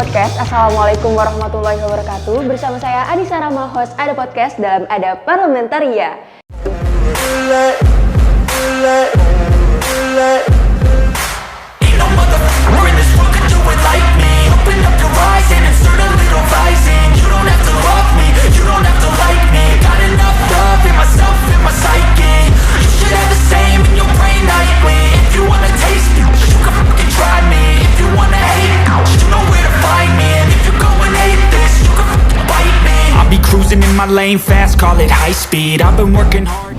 Podcast. Assalamualaikum warahmatullahi wabarakatuh. Bersama saya Anissa Rama, host Ada Podcast dalam Ada Parlementaria. Cruising in my lane fast, call it high speed. I've been working hard.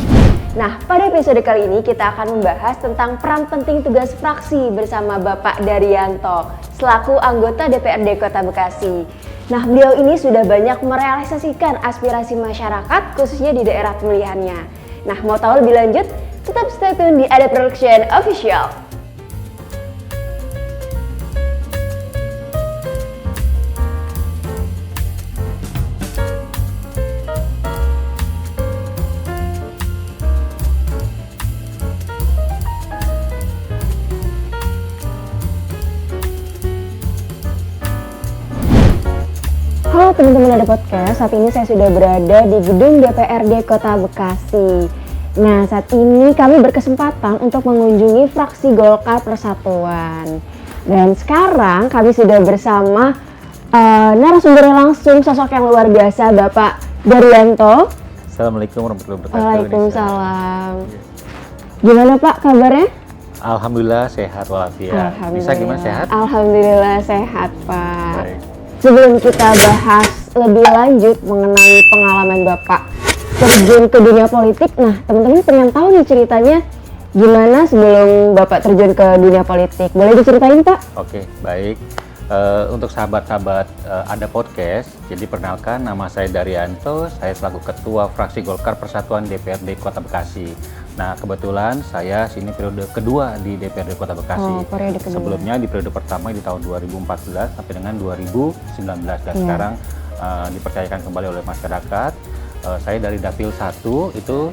Nah, pada episode kali ini kita akan membahas tentang peran penting tugas fraksi bersama Bapak Daryanto selaku anggota DPRD Kota Bekasi. Nah, beliau ini sudah banyak merealisasikan aspirasi masyarakat khususnya di daerah pemilihannya. Nah, mau tahu lebih lanjut? Tetap stay tune di Ada Production Official. Halo teman-teman Ada Podcast, saat ini saya sudah berada di gedung DPRD Kota Bekasi. Nah, saat ini kami berkesempatan untuk mengunjungi fraksi Golkar Persatuan. Dan sekarang kami sudah bersama narasumbernya langsung, sosok yang luar biasa, Bapak Daryanto. Assalamualaikum warahmatullahi wabarakatuh. Waalaikumsalam. Gimana Pak kabarnya? Alhamdulillah sehat walafiat. Bisa gimana sehat? Alhamdulillah sehat Pak. Baik. Sebelum kita bahas lebih lanjut mengenai pengalaman Bapak terjun ke dunia politik, nah teman-teman pengen tahu nih ceritanya gimana sebelum Bapak terjun ke dunia politik. Boleh diceritain Pak? Oke, baik. Untuk sahabat-sahabat Ada Podcast, jadi perkenalkan nama saya Daryanto, saya selaku Ketua Fraksi Golkar Persatuan DPRD Kota Bekasi. Nah, kebetulan saya sini periode kedua di DPRD Kota Bekasi. Oh, periode kedua. Sebelumnya di periode pertama di tahun 2014 sampai dengan 2019 dan sekarang dipercayakan kembali oleh masyarakat. Saya dari Dapil 1 itu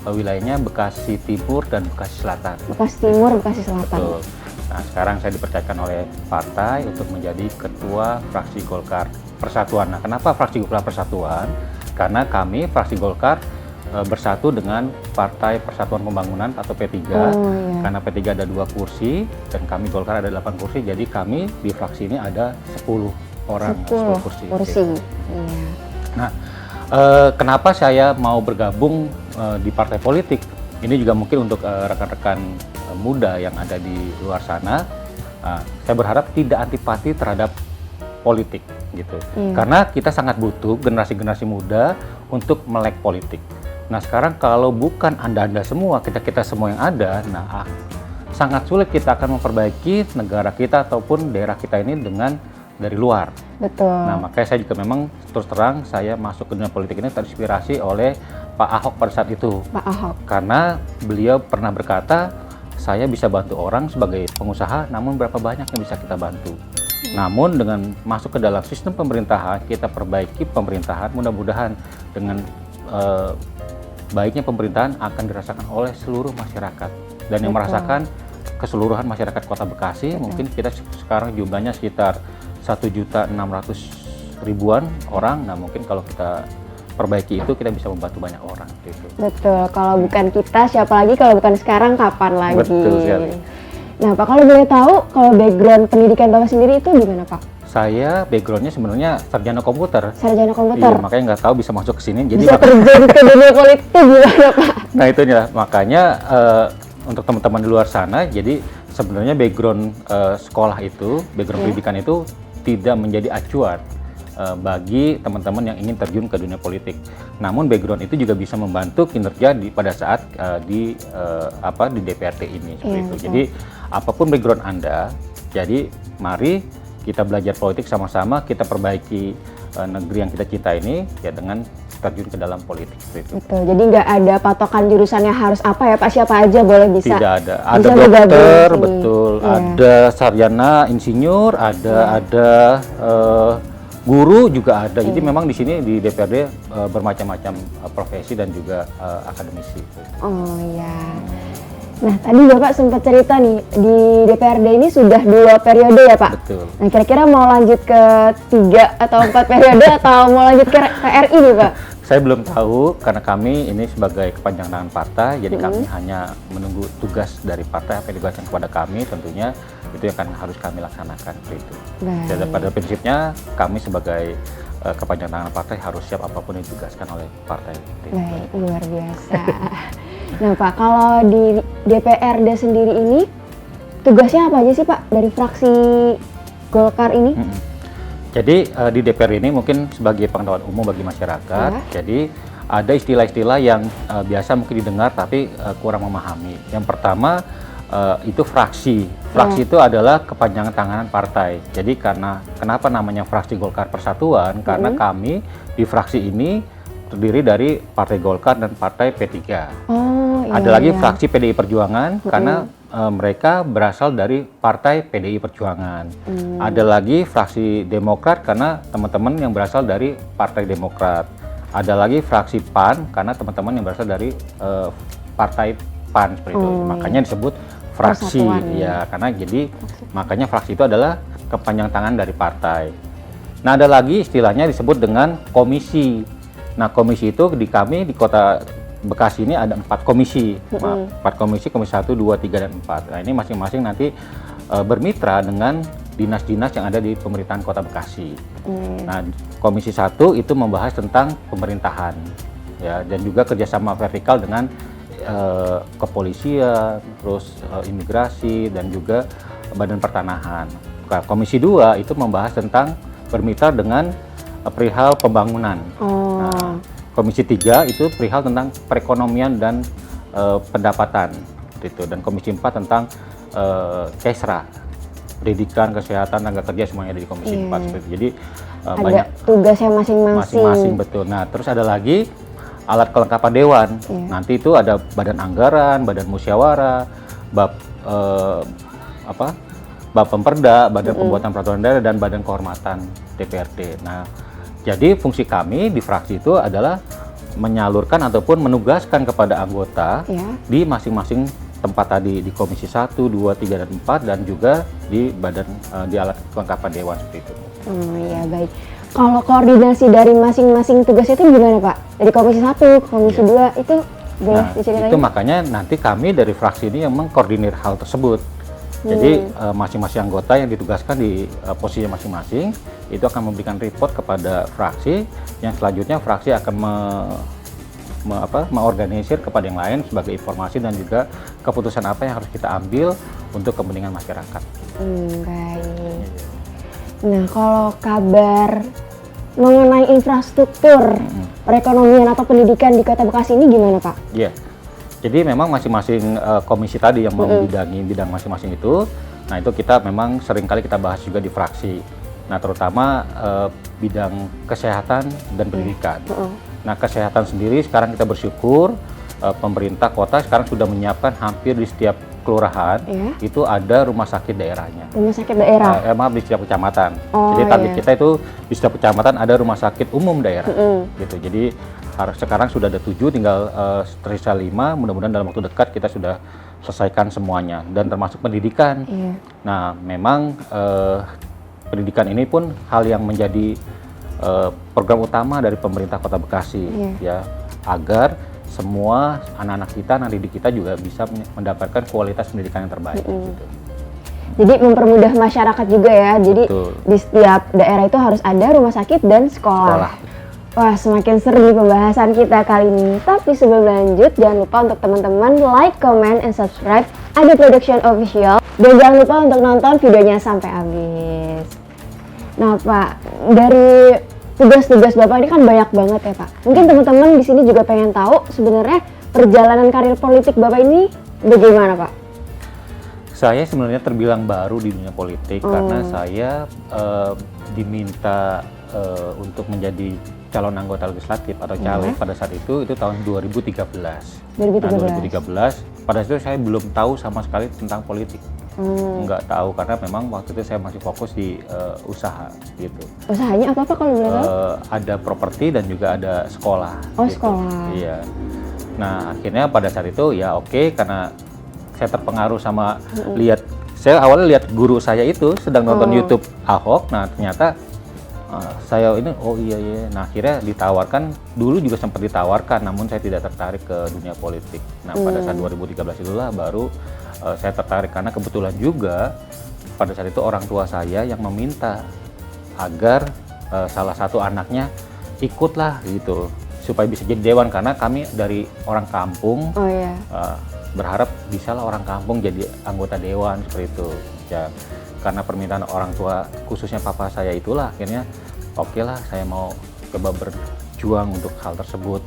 wilayahnya Bekasi Timur dan Bekasi Selatan. Bekasi Timur, Bekasi Selatan. Betul. Nah, sekarang saya dipercayakan oleh partai untuk menjadi Ketua Fraksi Golkar Persatuan. Nah, kenapa Fraksi Golkar Persatuan? Karena kami Fraksi Golkar bersatu dengan Partai Persatuan Pembangunan atau P3. Karena P3 ada 2 kursi dan kami Golkar ada 8 kursi, jadi kami di fraksi ini ada 10 orang, 10 kursi. Iya. Nah, kenapa saya mau bergabung di partai politik? Ini juga mungkin untuk rekan-rekan muda yang ada di luar sana. Saya berharap tidak antipati terhadap politik gitu. Karena kita sangat butuh generasi-generasi muda untuk melek politik. Nah, sekarang kalau bukan Anda-Anda semua, kita semua yang ada, nah sangat sulit kita akan memperbaiki negara kita ataupun daerah kita ini dengan dari luar. Betul. Nah, makanya saya juga memang terus terang saya masuk ke dunia politik ini terinspirasi oleh Pak Ahok pada saat itu. Pak Ahok. Karena beliau pernah berkata, saya bisa bantu orang sebagai pengusaha, namun berapa banyak yang bisa kita bantu. Namun dengan masuk ke dalam sistem pemerintahan, kita perbaiki pemerintahan, mudah-mudahan dengan baiknya pemerintahan akan dirasakan oleh seluruh masyarakat. Dan yang merasakan keseluruhan masyarakat Kota Bekasi, mungkin kita sekarang jumlahnya sekitar 1.600.000 orang. Nah, mungkin kalau kita perbaiki itu, kita bisa membantu banyak orang gitu. Betul, kalau bukan kita siapa lagi, kalau bukan sekarang kapan lagi. Betul sekali. Nah Pak, kalau boleh tahu, kalau background pendidikan Bapak sendiri itu gimana Pak? Saya backgroundnya sebenarnya sarjana komputer. Sarjana komputer? Iya, makanya nggak tahu bisa masuk ke sini. Jadi bisa terjun ke dunia politik itu gimana Pak? Nah itu ya, makanya untuk teman-teman di luar sana, jadi sebenarnya background sekolah itu, background pendidikan itu tidak menjadi acuan bagi teman-teman yang ingin terjun ke dunia politik. Namun background itu juga bisa membantu kinerja pada saat di DPRD ini seperti itu. Jadi apapun background Anda, jadi mari kita belajar politik sama-sama, kita perbaiki negeri yang kita cinta ini ya dengan terjun ke dalam politik seperti itu. Betul. Jadi nggak ada patokan jurusannya harus apa ya Pak, siapa aja boleh bisa. Tidak ada. Ada dokter, betul. Ada sarjana insinyur, ada guru juga ada. Jadi memang di sini di DPRD bermacam-macam profesi dan juga akademisi. Oh iya. Nah, tadi Bapak sempat cerita nih, di DPRD ini sudah 2 periode ya Pak? Betul. Nah, kira-kira mau lanjut ke 3 atau 4 periode atau mau lanjut ke RI nih Pak? Saya belum tahu karena kami ini sebagai kepanjangan tangan partai, jadi kami hanya menunggu tugas dari partai apa yang ditugaskan kepada kami, tentunya itu yang akan harus kami laksanakan seperti itu. Baik. Dan pada prinsipnya kami sebagai kepanjangan tangan partai harus siap apapun yang ditugaskan oleh partai. Baik, luar biasa. Nah Pak, kalau di DPRD sendiri ini tugasnya apa aja sih Pak dari fraksi Golkar ini? Jadi di DPR ini mungkin sebagai pengetahuan umum bagi masyarakat, Ya. jadi ada istilah-istilah yang biasa mungkin didengar tapi kurang memahami. Yang pertama itu fraksi. Fraksi itu adalah kepanjangan tangan partai. Jadi kenapa namanya fraksi Golkar Persatuan? Karena kami di fraksi ini terdiri dari Partai Golkar dan Partai P3. Oh, iya. Ada lagi fraksi PDI Perjuangan karena mereka berasal dari Partai PDI Perjuangan. Ada lagi fraksi Demokrat karena teman-teman yang berasal dari Partai Demokrat. Ada lagi fraksi PAN karena teman-teman yang berasal dari Partai PAN seperti itu. Makanya disebut fraksi ya, karena jadi makanya fraksi itu adalah kepanjangan tangan dari partai. Nah, ada lagi istilahnya disebut dengan komisi. Nah, komisi itu di kami di Kota Bekasi ini ada 4 komisi. 4 komisi, komisi 1, 2, 3, dan 4. Nah, ini masing-masing nanti bermitra dengan dinas-dinas yang ada di pemerintahan Kota Bekasi. Nah, komisi 1 itu membahas tentang pemerintahan ya, dan juga kerjasama vertikal dengan kepolisian, terus imigrasi, dan juga badan pertanahan. Nah, komisi 2 itu membahas tentang bermitra dengan perihal pembangunan. Nah, komisi 3 itu perihal tentang perekonomian dan pendapatan gitu. Dan komisi 4 tentang Kesra, pendidikan, kesehatan, tenaga kerja, semuanya ada di komisi 4 seperti itu. Jadi Ada banyak tugasnya masing-masing. betul. Nah, terus ada lagi alat kelengkapan dewan. Nanti itu ada badan anggaran, badan musyawarah, bab pemperda, badan pembuatan peraturan daerah, dan badan kehormatan DPRD. Nah, jadi fungsi kami di fraksi itu adalah menyalurkan ataupun menugaskan kepada anggota di masing-masing tempat tadi, di komisi 1, 2, 3, dan 4, dan juga di badan di alat kelengkapan dewan seperti itu. Oh iya, baik. Kalau koordinasi dari masing-masing tugas itu gimana Pak? Dari komisi 1, komisi 2 itu boleh diceritain? Itu makanya nanti kami dari fraksi ini yang mengkoordinir hal tersebut. Jadi masing-masing anggota yang ditugaskan di posisi masing-masing itu akan memberikan report kepada fraksi, yang selanjutnya fraksi akan mengorganisir kepada yang lain sebagai informasi dan juga keputusan apa yang harus kita ambil untuk kepentingan masyarakat. Baik. Nah, kalau kabar mengenai infrastruktur perekonomian atau pendidikan di Kota Bekasi ini gimana Pak? Iya. Jadi memang masing-masing komisi tadi yang membidangi bidang masing-masing itu, nah itu kita memang seringkali kita bahas juga di fraksi. Nah, terutama bidang kesehatan dan pendidikan. Nah, kesehatan sendiri sekarang kita bersyukur pemerintah kota sekarang sudah menyiapkan hampir di setiap kelurahan itu ada rumah sakit daerahnya. Rumah sakit daerah? Maaf, di setiap kecamatan. Oh, jadi target kita itu di setiap kecamatan ada rumah sakit umum daerah. Gitu. Jadi sekarang sudah ada 7, tinggal tersisa 5. Mudah-mudahan dalam waktu dekat kita sudah selesaikan semuanya, dan termasuk pendidikan. Nah, memang pendidikan ini pun hal yang menjadi program utama dari pemerintah Kota Bekasi, ya, agar semua anak-anak kita, anak didik kita juga bisa mendapatkan kualitas pendidikan yang terbaik. Gitu. Jadi mempermudah masyarakat juga ya. Jadi Betul. di setiap daerah itu harus ada rumah sakit dan sekolah. Wah, semakin seru nih pembahasan kita kali ini. Tapi sebelum lanjut, jangan lupa untuk teman-teman like, comment, and subscribe Adi Production Official. Dan jangan lupa untuk nonton videonya sampai habis. Nah Pak, dari tugas-tugas Bapak ini kan banyak banget ya Pak. Mungkin teman-teman di sini juga pengen tahu sebenarnya perjalanan karir politik Bapak ini bagaimana Pak? Saya sebenarnya terbilang baru di dunia politik karena saya diminta untuk menjadi calon anggota legislatif atau caleg pada saat itu tahun 2013. 2013. Nah, 2013 pada saat itu saya belum tahu sama sekali tentang politik. Nggak tahu karena memang waktu itu saya masih fokus di usaha gitu. Usahanya apa Pak kalau boleh tahu? Ada properti dan juga ada sekolah. Oh, gitu. sekolah. Iya. Nah, akhirnya pada saat itu ya oke, karena saya terpengaruh sama saya awalnya lihat guru saya itu sedang nonton YouTube Ahok. Nah ternyata saya ini iya. Nah akhirnya ditawarkan, dulu juga sempat ditawarkan, namun saya tidak tertarik ke dunia politik. Nah pada saat 2013 itulah baru saya tertarik, karena kebetulan juga pada saat itu orang tua saya yang meminta agar salah satu anaknya ikutlah gitu supaya bisa jadi dewan, karena kami dari orang kampung berharap bisalah orang kampung jadi anggota dewan seperti itu ya. Karena permintaan orang tua khususnya papa saya itulah akhirnya oke lah, saya mau coba berjuang untuk hal tersebut.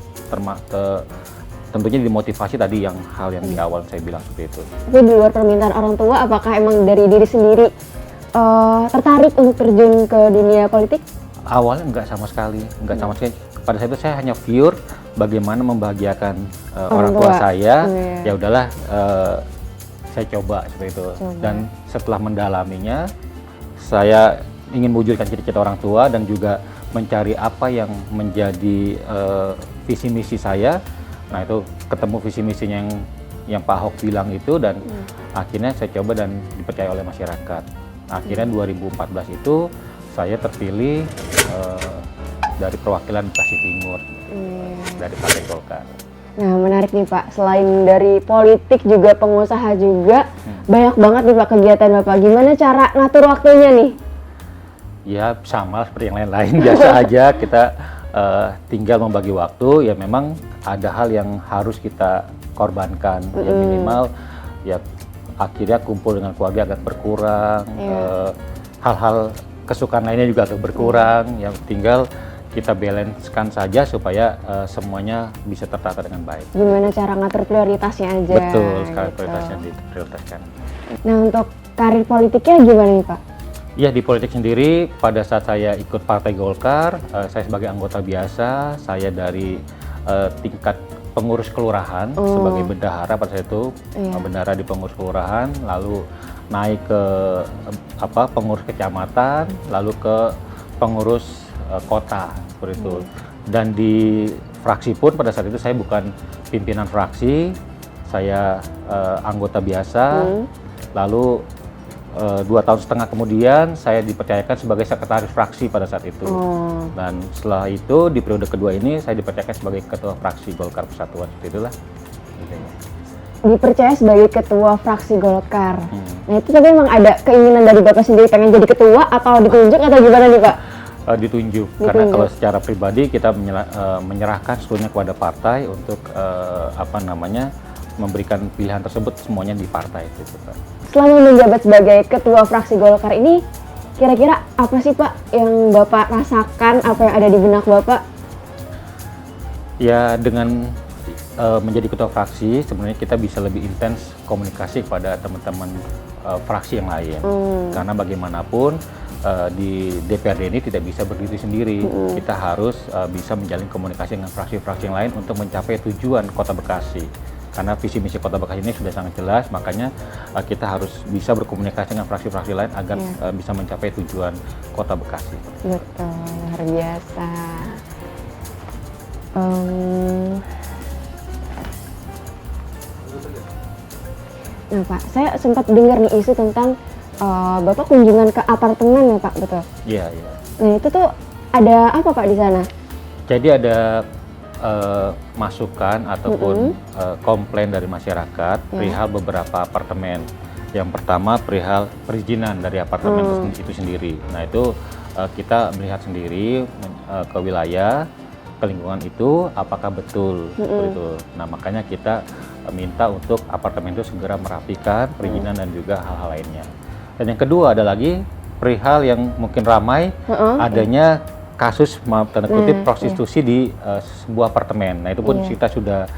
Tentunya dimotivasi tadi hal yang di awal saya bilang seperti itu. Tapi di luar permintaan orang tua, apakah emang dari diri sendiri tertarik untuk terjun ke dunia politik? Awalnya enggak sama sekali. Pada saat itu saya hanya pure bagaimana membahagiakan orang tua saya. Ya udahlah, saya coba seperti itu. Dan setelah mendalaminya, saya ingin mewujudkan cita-cita orang tua dan juga mencari apa yang menjadi visi misi saya. Nah itu ketemu visi misinya yang Pak Ahok bilang itu, dan akhirnya saya coba dan dipercaya oleh masyarakat. Akhirnya 2014 itu saya terpilih dari perwakilan Bekasi Timur dari Partai Golkar. Nah menarik nih Pak, selain dari politik juga pengusaha juga, banyak banget nih Pak kegiatan Bapak. Gimana cara ngatur waktunya nih? Ya sama seperti yang lain-lain, biasa aja kita tinggal membagi waktu. Ya memang ada hal yang harus kita korbankan, ya minimal ya akhirnya kumpul dengan keluarga agak berkurang, hal-hal kesukaan lainnya juga agak berkurang, yang tinggal kita balancekan saja supaya semuanya bisa tertata dengan baik. Gimana cara ngatur prioritasnya aja? Betul, sekali prioritasnya diprioritaskan. Nah untuk karir politiknya gimana nih Pak? Ya di politik sendiri, pada saat saya ikut Partai Golkar, saya sebagai anggota biasa, saya dari tingkat pengurus kelurahan sebagai bendahara pada saat itu, bendahara di pengurus kelurahan, lalu naik ke pengurus kecamatan, lalu ke pengurus kota seperti itu. Dan di fraksi pun pada saat itu saya bukan pimpinan fraksi, saya anggota biasa. Lalu 2,5 tahun kemudian saya dipercayakan sebagai sekretaris fraksi pada saat itu. Dan setelah itu di periode kedua ini saya dipercayakan sebagai ketua fraksi Golkar Persatuan. Seperti itulah. Dipercaya sebagai ketua fraksi Golkar. Nah itu tapi emang ada keinginan dari Bapak sendiri pengen jadi ketua atau ditunjuk atau gimana nih Pak? Ditunjuk. Karena kalau secara pribadi kita menyerahkan seluruhnya kepada partai untuk memberikan pilihan tersebut semuanya di partai gitu Pak. Selama menjabat sebagai ketua fraksi Golkar ini, kira-kira apa sih Pak yang Bapak rasakan, apa yang ada di benak Bapak? Ya dengan menjadi ketua fraksi sebenarnya kita bisa lebih intens komunikasi kepada teman-teman fraksi yang lain. Karena bagaimanapun di DPRD ini tidak bisa berdiri sendiri. Kita harus bisa menjalin komunikasi dengan fraksi-fraksi yang lain untuk mencapai tujuan Kota Bekasi. Karena visi misi Kota Bekasi ini sudah sangat jelas, makanya kita harus bisa berkomunikasi dengan fraksi-fraksi lain agar bisa mencapai tujuan Kota Bekasi. Betul, luar biasa. Nah Pak, saya sempat dengar nih isu tentang Bapak kunjungan ke apartemen ya Pak, betul? Iya, iya. Nah itu tuh ada apa Pak di sana? Jadi ada masukan ataupun komplain dari masyarakat perihal beberapa apartemen. Yang pertama perihal perizinan dari apartemen itu sendiri. Nah itu kita melihat sendiri ke wilayah, ke lingkungan itu apakah betul itu. Nah makanya kita minta untuk apartemen itu segera merapikan perizinan dan juga hal-hal lainnya. Dan yang kedua ada lagi perihal yang mungkin ramai adanya kasus tanda kutip prostitusi di sebuah apartemen. Nah itu pun kita sudah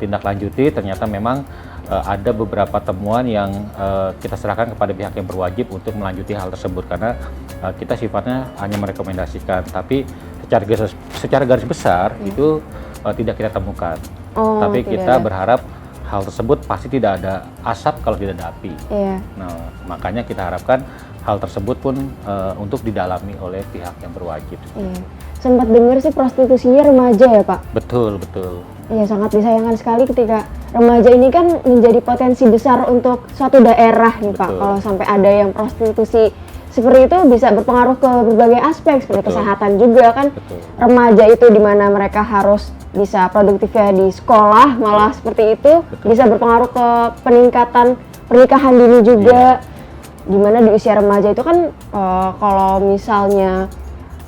tindak lanjuti, ternyata memang ada beberapa temuan yang kita serahkan kepada pihak yang berwajib untuk melanjuti hal tersebut, karena kita sifatnya hanya merekomendasikan, tapi secara garis besar itu tidak kita temukan. Tapi kita berharap hal tersebut pasti tidak ada asap kalau tidak ada api. Nah makanya kita harapkan hal tersebut pun untuk didalami oleh pihak yang berwajib. Sempat dengar sih prostitusinya remaja ya Pak? Betul, betul. Iya, sangat disayangkan sekali ketika remaja ini kan menjadi potensi besar untuk suatu daerah nih Pak. Betul. Kalau sampai ada yang prostitusi seperti itu bisa berpengaruh ke berbagai aspek seperti Betul. kesehatan juga kan. Betul. Remaja itu di mana mereka harus bisa produktifnya di sekolah malah seperti itu. Betul. Bisa berpengaruh ke peningkatan pernikahan dini juga. Di mana di usia remaja itu kan kalau misalnya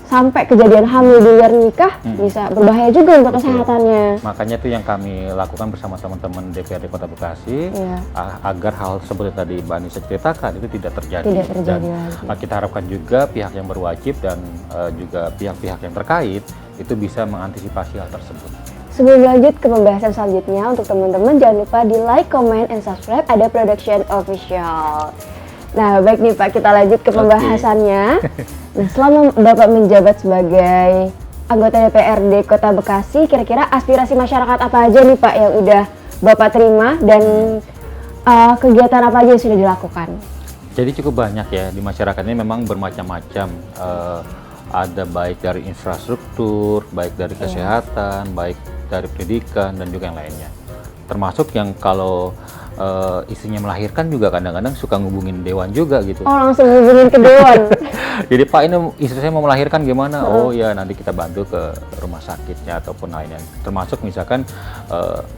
sampai kejadian hamil di luar nikah bisa berbahaya juga untuk Betul. kesehatannya. Makanya itu yang kami lakukan bersama teman-teman DPRD Kota Bekasi Iya. agar hal seperti tadi Mbak Anissa ceritakan itu tidak terjadi. Tidak terjadi Dan lagi. kita harapkan juga pihak yang berwajib dan juga pihak-pihak yang terkait itu bisa mengantisipasi hal tersebut. Sebelum lanjut ke pembahasan selanjutnya, untuk teman-teman jangan lupa di like, comment, and subscribe Ada Production Official. Nah, baik nih Pak, kita lanjut ke pembahasannya. Nah, selama Bapak menjabat sebagai anggota DPRD Kota Bekasi, kira-kira aspirasi masyarakat apa aja nih Pak yang udah Bapak terima dan kegiatan apa aja yang sudah dilakukan? Jadi cukup banyak ya, di masyarakat ini memang bermacam-macam. Ada baik dari infrastruktur, baik dari kesehatan, baik dari pendidikan, dan juga yang lainnya. Termasuk yang kalau istrinya melahirkan juga kadang-kadang suka ngubungin dewan juga gitu. Oh, langsung hubungin ke Dewan. Jadi Pak, ini istri saya mau melahirkan gimana? Oh ya, nanti kita bantu ke rumah sakitnya ataupun lainnya. Termasuk misalkan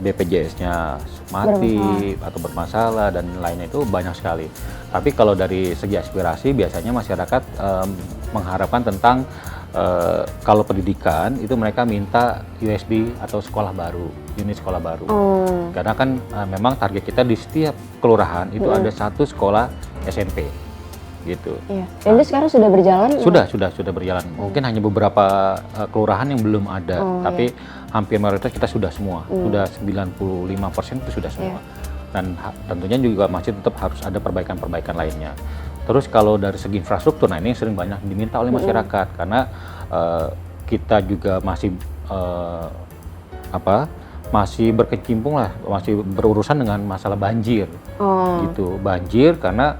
BPJS-nya mati atau bermasalah dan lainnya itu banyak sekali. Tapi kalau dari segi aspirasi biasanya masyarakat mengharapkan tentang kalau pendidikan itu mereka minta USB atau sekolah baru, unit sekolah baru. Karena kan memang target kita di setiap kelurahan itu ada satu sekolah SMP gitu. Iya. Dan itu sekarang sudah berjalan? Sudah berjalan. Mungkin hanya beberapa kelurahan yang belum ada, tapi hampir mayoritas kita sudah semua. Sudah 95% itu sudah semua. Dan tentunya juga masih tetap harus ada perbaikan-perbaikan lainnya. Terus kalau dari segi infrastruktur, nah ini sering banyak diminta oleh masyarakat karena kita juga masih masih berkecimpung lah, masih berurusan dengan masalah banjir, gitu. Banjir karena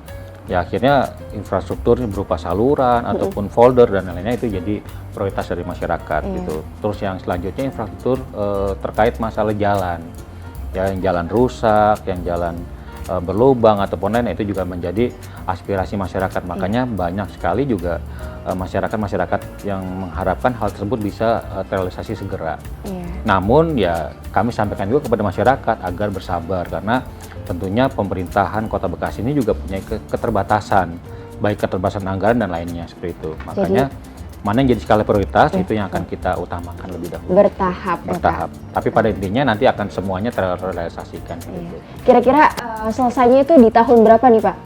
ya akhirnya infrastruktur berupa saluran ataupun folder dan lainnya itu jadi prioritas dari masyarakat gitu. Terus yang selanjutnya infrastruktur terkait masalah jalan, ya yang jalan rusak, yang jalan berlubang ataupun lain itu juga menjadi aspirasi masyarakat. Makanya banyak sekali juga masyarakat yang mengharapkan hal tersebut bisa terrealisasi segera. Namun ya kami sampaikan juga kepada masyarakat agar bersabar karena tentunya pemerintahan Kota Bekasi ini juga punya keterbatasan, baik keterbatasan anggaran dan lainnya seperti itu. Makanya mana yang jadi skala prioritas itu yang akan kita utamakan lebih dahulu. Bertahap. Tapi pada intinya nanti akan semuanya terrealisasikan. Gitu. Kira-kira selesainya itu di tahun berapa nih Pak?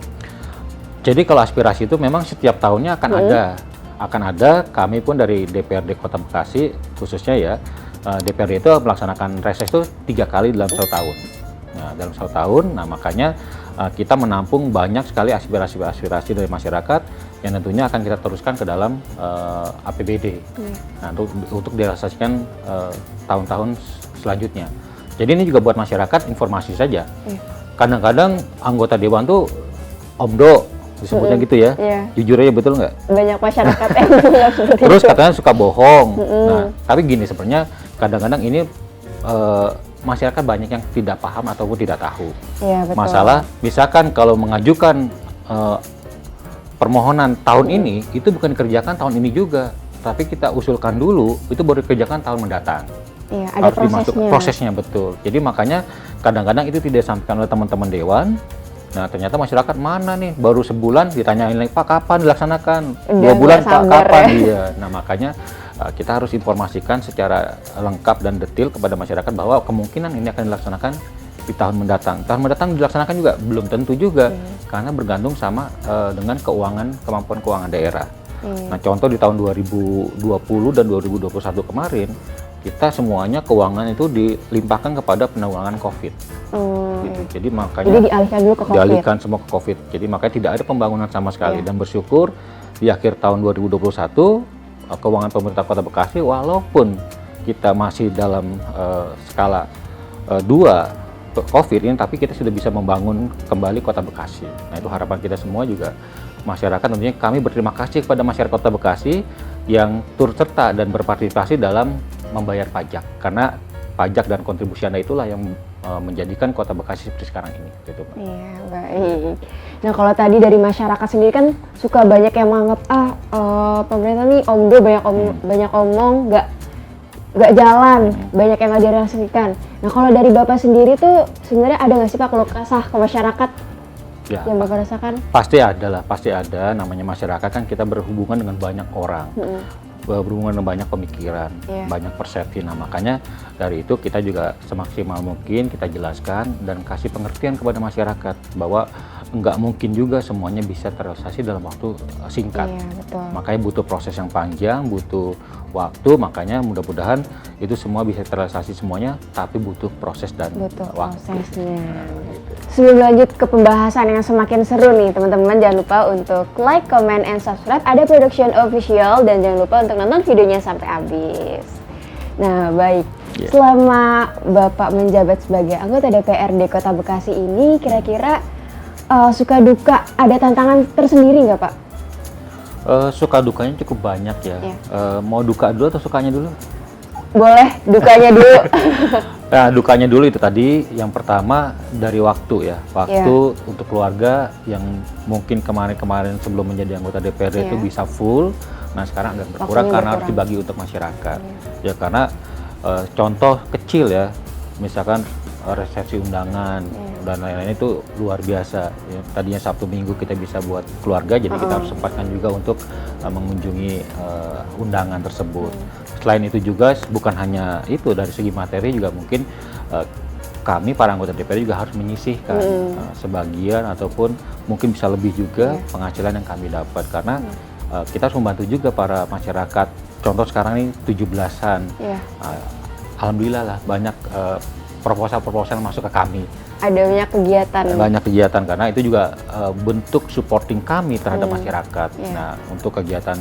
Jadi kalau aspirasi itu memang setiap tahunnya akan ada. Kami pun dari DPRD Kota Bekasi khususnya ya, DPRD itu melaksanakan reses itu 3 kali dalam 1 tahun. Nah, dalam 1 tahun, nah makanya kita menampung banyak sekali aspirasi dari masyarakat yang tentunya akan kita teruskan ke dalam APBD. Nah, untuk direalisasikan tahun-tahun selanjutnya. Jadi ini juga buat masyarakat informasi saja. Kadang-kadang anggota dewan tuh omdo disebutnya gitu ya. Jujur aja, betul nggak? Banyak masyarakat yang bilang seperti Terus itu. katanya suka bohong. Nah, tapi gini sebenarnya kadang-kadang ini masyarakat banyak yang tidak paham ataupun tidak tahu. Iya, betul. Masalah misalkan kalau mengajukan permohonan tahun ini itu bukan dikerjakan tahun ini juga, tapi kita usulkan dulu itu baru dikerjakan tahun mendatang. Iya, ada prosesnya betul. Jadi makanya kadang-kadang itu tidak disampaikan oleh teman-teman dewan. Nah, ternyata masyarakat mana nih baru sebulan ditanyain lagi, Pak kapan dilaksanakan? 2 bulan Pak kapan? Iya. Nah, makanya kita harus informasikan secara lengkap dan detail kepada masyarakat bahwa kemungkinan ini akan dilaksanakan di tahun mendatang. Tahun mendatang dilaksanakan juga belum tentu juga karena bergantung sama dengan kemampuan keuangan daerah. Nah, contoh di tahun 2020 dan 2021 kemarin kita semuanya keuangan itu dilimpahkan kepada penanggulangan COVID. Gitu. Jadi makanya dialihkan dulu ke COVID. Dialihkan semua ke COVID. Jadi makanya tidak ada pembangunan sama sekali dan bersyukur di akhir tahun 2021 keuangan pemerintah Kota Bekasi walaupun kita masih dalam skala 2 COVID ini, tapi kita sudah bisa membangun kembali Kota Bekasi. Nah, itu harapan kita semua juga masyarakat. Tentunya kami berterima kasih kepada masyarakat Kota Bekasi yang turut serta dan berpartisipasi dalam membayar pajak. Karena pajak dan kontribusi Anda itulah yang menjadikan Kota Bekasi seperti sekarang ini, gitu, Pak. Iya, baik. Nah, kalau tadi dari masyarakat sendiri kan suka banyak yang menganggap pemerintah nih omdo banyak omong, nggak jalan, banyak yang nggak direalisasikan. Nah, kalau dari Bapak sendiri tuh sebenarnya ada nggak sih Pak keluh kesah ke masyarakat Ya, yang Bapak rasakan? pasti ada lah, pasti ada. Namanya masyarakat kan kita berhubungan dengan banyak orang, berhubungan dengan banyak pemikiran, Iya. banyak persepsi. Nah, makanya dari itu kita juga semaksimal mungkin kita jelaskan dan kasih pengertian kepada masyarakat bahwa nggak mungkin juga semuanya bisa terrealisasi dalam waktu singkat. Iya, betul. Makanya butuh proses yang panjang, butuh waktu, makanya mudah-mudahan itu semua bisa terrealisasi semuanya, tapi butuh proses dan Butuh waktu. prosesnya. Sebelum lanjut ke pembahasan yang semakin seru nih, teman-teman jangan lupa untuk like, comment, and subscribe. Ada Production Official dan jangan lupa untuk nonton videonya sampai habis. Nah, baik. Yeah. Selama Bapak menjabat sebagai anggota DPRD Kota Bekasi ini, kira-kira suka duka ada tantangan tersendiri nggak Pak? Suka dukanya cukup banyak ya. Iya. Mau duka dulu atau sukanya dulu? Boleh, dukanya dulu. Nah, dukanya dulu itu tadi, yang pertama dari waktu ya. Waktu untuk keluarga yang mungkin kemarin-kemarin sebelum menjadi anggota DPRD itu bisa full. Nah, sekarang agak berkurang Waktunya karena harus berkurang. dibagi untuk masyarakat. Ya karena contoh kecil ya, misalkan resepsi undangan dan lain-lain itu luar biasa. Ya, tadinya Sabtu Minggu kita bisa buat keluarga, jadi kita harus sempatkan juga untuk mengunjungi undangan tersebut. Selain itu juga bukan hanya itu, dari segi materi juga mungkin kami para anggota DPR juga harus menyisihkan sebagian ataupun mungkin bisa lebih juga penghasilan yang kami dapat, karena kita harus membantu juga para masyarakat. Contoh sekarang ini 17-an. Alhamdulillah lah banyak proposal-proposal masuk ke kami. Ada banyak kegiatan. Banyak kegiatan karena itu juga bentuk supporting kami terhadap masyarakat. Iya. Nah, untuk kegiatan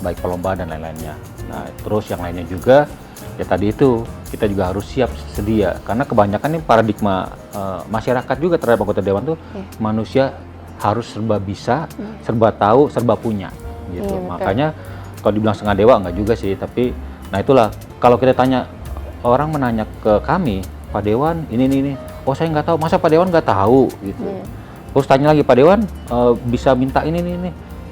baik perlombaan dan lain-lainnya. Nah, terus yang lainnya juga ya tadi itu kita juga harus siap sedia, karena kebanyakan nih paradigma masyarakat juga terhadap anggota dewan tuh manusia harus serba bisa, serba tahu, serba punya gitu. Iya, betul. Makanya kalau dibilang setengah dewa enggak juga sih, tapi nah itulah kalau kita tanya, orang menanya ke kami, Pak Dewan ini, oh saya nggak tahu, masa Pak Dewan nggak tahu gitu. Terus tanya lagi, Pak Dewan bisa minta ini,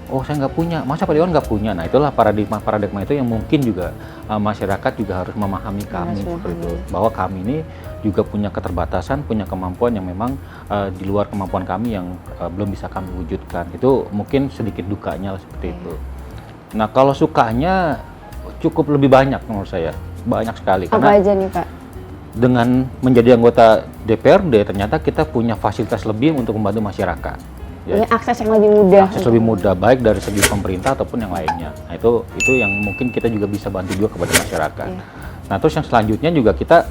oh saya nggak punya, masa Pak Dewan nggak punya. Nah itulah paradigma itu yang mungkin juga masyarakat juga harus memahami kami seperti itu, bahwa kami ini juga punya keterbatasan, punya kemampuan yang memang di luar kemampuan kami yang belum bisa kami wujudkan. Itu mungkin sedikit dukanya lah seperti itu. Nah kalau sukanya cukup lebih banyak menurut saya, banyak sekali. Apa Karena aja nih Pak? dengan menjadi anggota DPRD ternyata kita punya fasilitas lebih untuk membantu masyarakat. Ini akses yang lebih mudah. Akses lebih mudah, baik dari segi pemerintah ataupun yang lainnya. Nah itu yang mungkin kita juga bisa bantu juga kepada masyarakat. Nah terus yang selanjutnya juga kita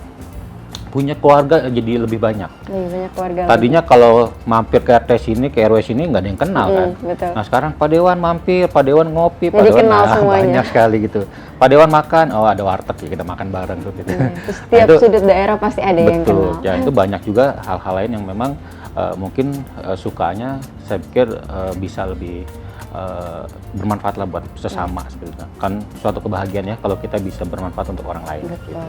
punya keluarga jadi lebih banyak. Lebih banyak keluarga. Tadinya kalau mampir ke RT sini, ke RW sini nggak ada yang kenal kan. Betul. Nah sekarang Pak Dewan mampir, Pak Dewan ngopi, Pak Jadi Dewan kenal semuanya. banyak sekali gitu. Pak Dewan makan, oh ada warteg ya kita makan bareng tuh gitu. Terus setiap sudut daerah pasti ada yang Betul, kenal. ya itu banyak juga hal-hal lain yang memang mungkin sukanya saya pikir bisa lebih bermanfaat lah buat sesama seperti itu. Kan suatu kebahagiaan ya kalau kita bisa bermanfaat untuk orang lain. Betul.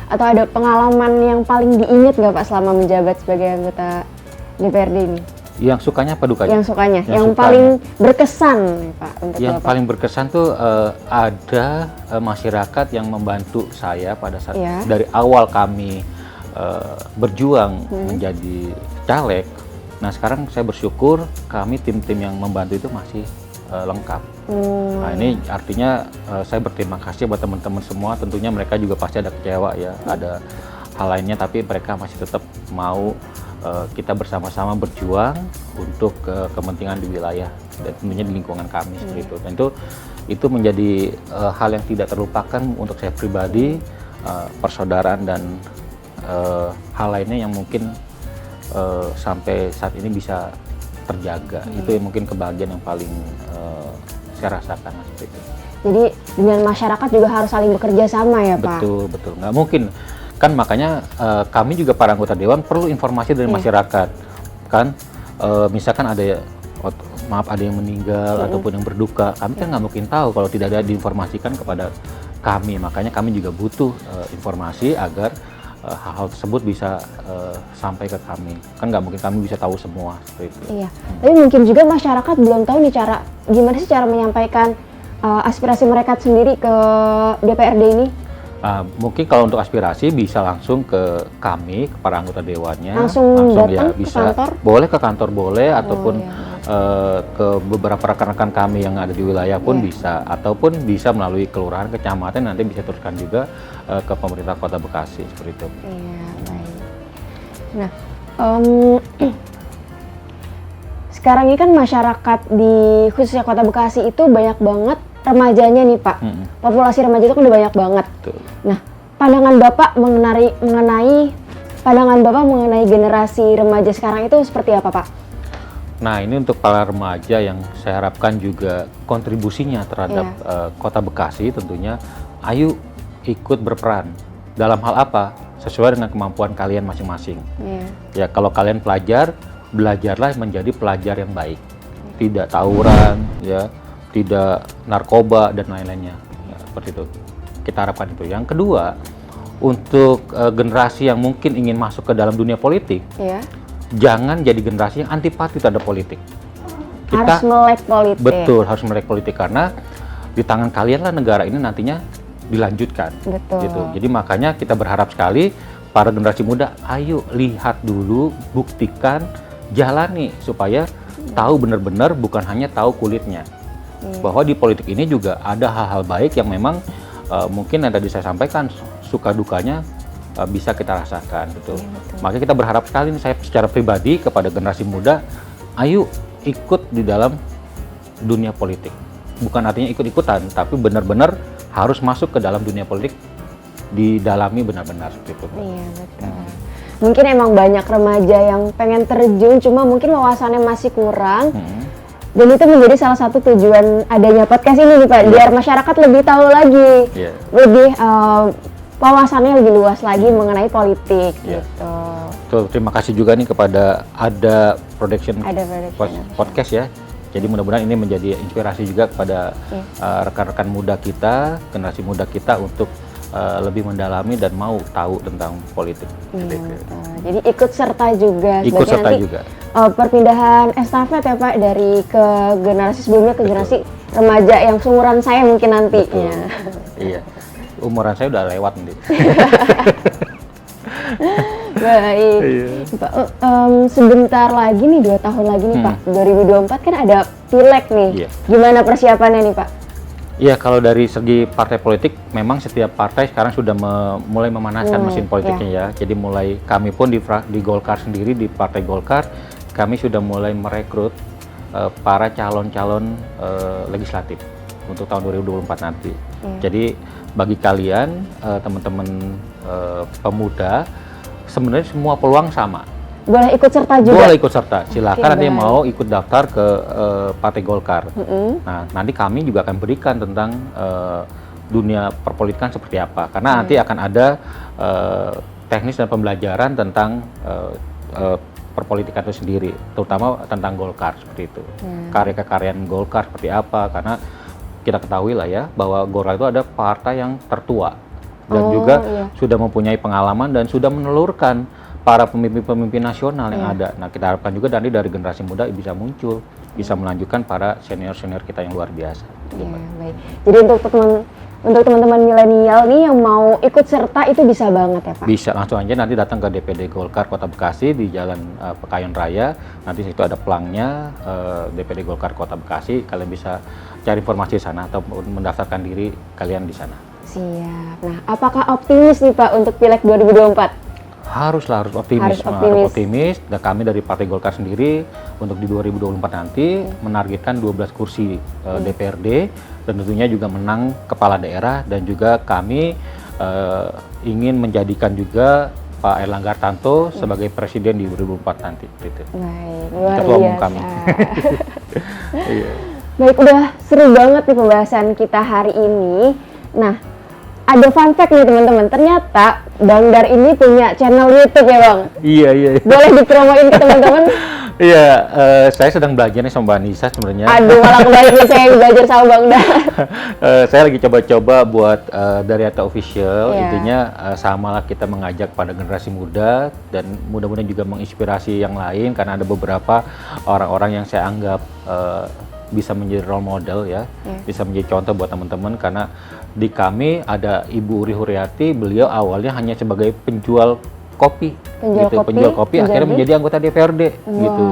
Atau ada pengalaman yang paling diingat nggak Pak selama menjabat sebagai anggota DPRD ini? Yang sukanya apa dukanya? Yang sukanya, yang sukanya. paling berkesan nih Pak untuk Yang Bapak. paling berkesan tuh ada masyarakat yang membantu saya pada saat dari awal kami berjuang menjadi caleg. Nah sekarang saya bersyukur kami tim-tim yang membantu itu masih lengkap. Nah ini artinya saya berterima kasih buat teman-teman semua. Tentunya mereka juga pasti ada kecewa ya, ada hal lainnya, tapi mereka masih tetap mau kita bersama-sama berjuang untuk kepentingan di wilayah dan tentunya di lingkungan kami seperti itu. Dan itu menjadi hal yang tidak terlupakan untuk saya pribadi, persaudaraan dan hal lainnya yang mungkin sampai saat ini bisa terjaga. Itu yang mungkin kebahagiaan yang paling saya rasakan seperti itu. Jadi dengan masyarakat juga harus saling bekerja sama ya Pak? Betul, nggak mungkin. Kan makanya kami juga para anggota dewan perlu informasi dari masyarakat. Kan misalkan ada ada yang meninggal ataupun yang berduka, kami kan nggak mungkin tahu kalau tidak ada diinformasikan kepada kami. Makanya kami juga butuh informasi agar hal-hal tersebut bisa sampai ke kami. Kan nggak mungkin kami bisa tahu semua seperti itu. Iya, tapi mungkin juga masyarakat belum tahu nih gimana sih cara menyampaikan aspirasi mereka sendiri ke DPRD ini. Mungkin kalau untuk aspirasi bisa langsung ke kami, ke para anggota dewannya. Langsung datang ya ke bisa. kantor? Boleh ke kantor boleh, ataupun iya. ke beberapa rekan-rekan kami yang ada di wilayah pun bisa, ataupun bisa melalui kelurahan, kecamatan, nanti bisa teruskan juga ke pemerintah Kota Bekasi seperti itu. Iya, baik. Nah, sekarang ini kan masyarakat di khususnya Kota Bekasi itu banyak banget remajanya nih Pak. Populasi remaja itu kan udah banyak banget. Betul. Nah, pandangan Bapak mengenai generasi remaja sekarang itu seperti apa Pak? Nah, ini untuk para remaja yang saya harapkan juga kontribusinya terhadap Kota Bekasi tentunya, ayo ikut berperan. Dalam hal apa? Sesuai dengan kemampuan kalian masing-masing. Ya, kalau kalian pelajar, belajarlah menjadi pelajar yang baik. Tidak tawuran, ya, tidak narkoba dan lain-lainnya. Ya, seperti itu. Kita harapkan itu. Yang kedua, untuk generasi yang mungkin ingin masuk ke dalam dunia politik, jangan jadi generasi yang antipati terhadap politik. Harus melek politik. Betul, harus melek politik karena di tangan kalian lah negara ini nantinya dilanjutkan. Betul. Gitu. Jadi makanya kita berharap sekali para generasi muda, ayo lihat dulu, buktikan, jalani supaya tahu benar-benar, bukan hanya tahu kulitnya. Bahwa di politik ini juga ada hal-hal baik yang memang mungkin yang tadi saya sampaikan, suka dukanya bisa kita rasakan. Betul. Makanya kita berharap sekali nih, saya secara pribadi kepada generasi muda, ayo ikut di dalam dunia politik. Bukan artinya ikut-ikutan, tapi benar-benar harus masuk ke dalam dunia politik, didalami benar-benar seperti itu. Iya, betul. Mungkin emang banyak remaja yang pengen terjun, cuma mungkin wawasannya masih kurang. Dan itu menjadi salah satu tujuan adanya podcast ini nih Pak, biar masyarakat lebih tahu lagi, lebih wawasannya lebih luas lagi mengenai politik gitu. Tuh, terima kasih juga nih kepada Ada Production Podcast ya. Jadi mudah-mudahan ini menjadi inspirasi juga kepada rekan-rekan muda kita, generasi muda kita untuk lebih mendalami dan mau tahu tentang politik. Jadi ikut serta juga. Ikut serta nanti, juga. Perpindahan estafet ya Pak, dari ke generasi sebelumnya ke generasi remaja yang seumuran saya mungkin nantinya. Iya, umuran saya udah lewat nih. Baik, Pak, sebentar lagi nih, 2 tahun lagi nih Pak, 2024 kan ada pileg nih. Gimana persiapannya nih Pak? Iya, kalau dari segi partai politik, memang setiap partai sekarang sudah mulai memanaskan mesin politiknya ya. Jadi mulai kami pun di Golkar sendiri, di Partai Golkar, kami sudah mulai merekrut para calon-calon legislatif untuk tahun 2024 nanti. Jadi bagi kalian, teman-teman pemuda, sebenarnya semua peluang sama. Boleh ikut serta juga? Boleh ikut serta, silakan nanti mau ikut daftar ke Partai Golkar. Nah, nanti kami juga akan berikan tentang dunia perpolitikan seperti apa, karena nanti akan ada teknis dan pembelajaran tentang perpolitikan itu sendiri, terutama tentang Golkar seperti itu. Karya-karyaan Golkar seperti apa, karena kita ketahui lah ya, bahwa Golkar itu ada partai yang tertua dan juga sudah mempunyai pengalaman dan sudah menelurkan para pemimpin-pemimpin nasional yang ada. Nah, kita harapkan juga nanti dari generasi muda bisa muncul, bisa melanjutkan para senior-senior kita yang luar biasa. Baik. Jadi untuk teman-teman milenial nih yang mau ikut serta itu bisa banget ya Pak? Bisa, langsung aja nanti datang ke DPD Golkar Kota Bekasi di Jalan Pekayon Raya. Nanti situ ada pelangnya DPD Golkar Kota Bekasi. Kalian bisa cari informasi di sana atau mendaftarkan diri kalian di sana. Siap. Nah, apakah optimis nih Pak untuk Pileg 2024? Harus optimis. Harus optimis. Dan kami dari Partai Golkar sendiri untuk di 2024 nanti menargetkan 12 kursi DPRD dan tentunya juga menang kepala daerah, dan juga kami ingin menjadikan juga Pak Erlangga Hartarto sebagai presiden di 2024 nanti. Gitu. Baik, luar Ketua umum biasa. kami. Baik, udah seru banget nih pembahasan kita hari ini. Nah, ada fun fact nih teman-teman, ternyata Bang Dar ini punya channel YouTube ya Bang? Iya. Boleh dipromoin ke teman-teman? Iya, saya sedang belajar nih sama Mbak Nisa sebenarnya. Aduh, malah kembali nih saya yang belajar sama Bang Dar. Saya lagi coba-coba buat dari Ata Official, Iya. intinya sama lah kita mengajak pada generasi muda dan mudah-mudahan juga menginspirasi yang lain karena ada beberapa orang-orang yang saya anggap bisa menjadi role model ya, bisa menjadi contoh buat teman-teman karena di kami ada Ibu Uri Huriati, beliau awalnya hanya sebagai penjual kopi, penjual kopi akhirnya menjadi anggota DPRD gitu.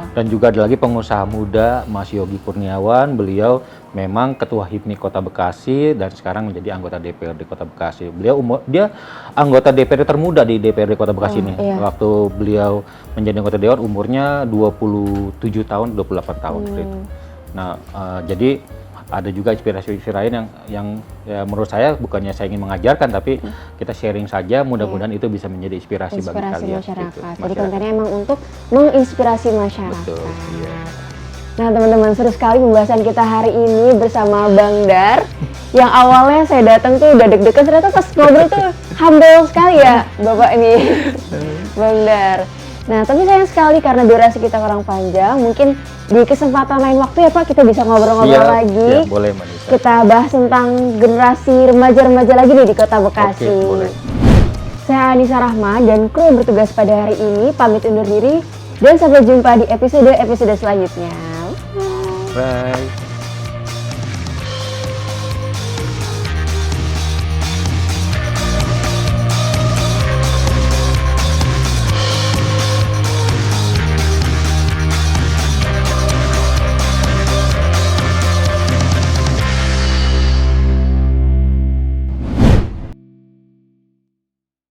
Dan juga ada lagi pengusaha muda Mas Yogi Kurniawan, beliau memang ketua HIPMI Kota Bekasi dan sekarang menjadi anggota DPRD Kota Bekasi. Dia anggota DPRD termuda di DPRD Kota Bekasi nih. Waktu beliau menjadi anggota dewan umurnya 27 tahun, 28 tahun gitu. Nah, jadi ada juga inspirasi lain yang ya menurut saya bukannya saya ingin mengajarkan tapi kita sharing saja, mudah-mudahan itu bisa menjadi inspirasi bagi kalian. Masyarakat. Gitu. Jadi kontennya emang untuk menginspirasi masyarakat. Betul, iya. Nah teman-teman, seru sekali pembahasan kita hari ini bersama Bang Dar. Yang awalnya saya datang tuh udah deg-degan, ternyata pas ngobrol tuh humble sekali ya Bapak ini, Bang Dar. Nah, tapi sayang sekali karena durasi kita kurang panjang. Mungkin di kesempatan lain waktu ya Pak, kita bisa ngobrol-ngobrol lagi. Siap, boleh Mbak Nisa. Kita bahas tentang generasi remaja-remaja lagi nih di Kota Bekasi. Oke, boleh. Saya Anissa Rahma dan kru yang bertugas pada hari ini pamit undur diri. Dan sampai jumpa di episode selanjutnya. Bye.